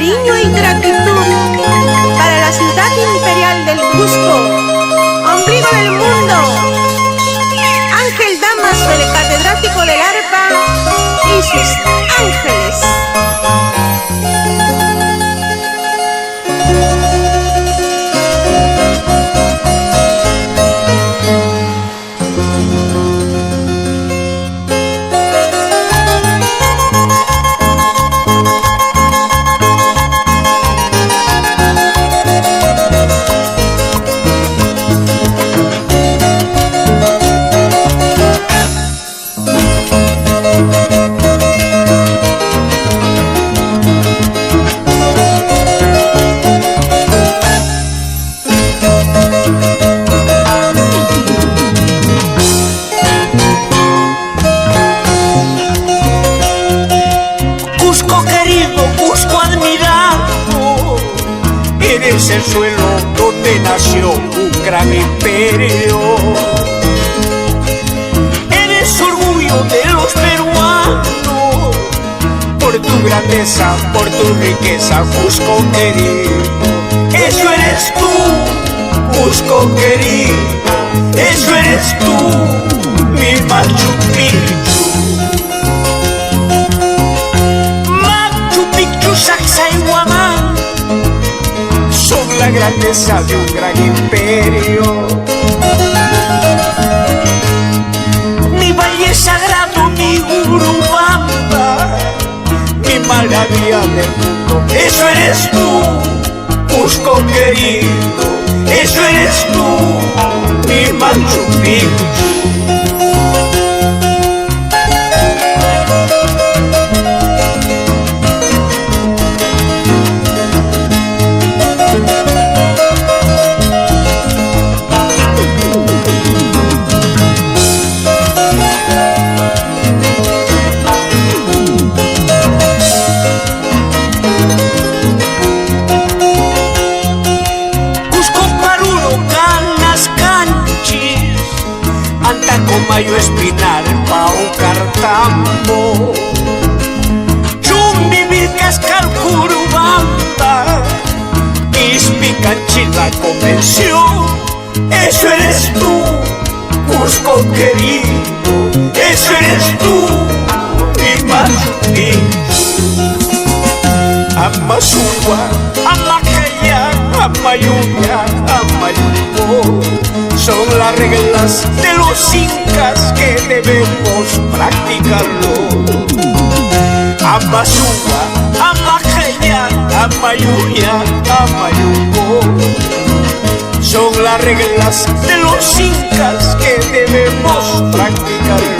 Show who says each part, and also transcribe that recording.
Speaker 1: cariño y gratitud para la ciudad imperial del Cusco, ombligo del mundo, Ángel Damaso, el catedrático del arpa y sus ángeles.
Speaker 2: Es el suelo donde nació un gran imperio. Eres orgullo de los peruanos por tu grandeza, por tu riqueza, Cusco querido. Eso eres tú, Cusco querido. Eso eres tú, mi Machu Picchu. Machu Picchu, Sacsayhuamán, son la grandeza de un gran imperio. Mi valle sagrado, mi Urubamba, mi maravilla del mundo. Eso eres tú, Cusco querido. Eso eres tú, mi Machu Picchu. Mayo Espinar, Paucartambo, Chumbi, Vilcascal, Curubamba, Ispicanchil, la Convención. Eso eres tú, Cusco querido. Eso eres tú, mi Machu Picchu. Amazúa, Amacaya, Amayuya, Amayuco, son las reglas de los incas que debemos practicarlo. Amazúa, Amacaya, Amayuya, Amayuco, son las reglas de los incas que debemos practicarlo.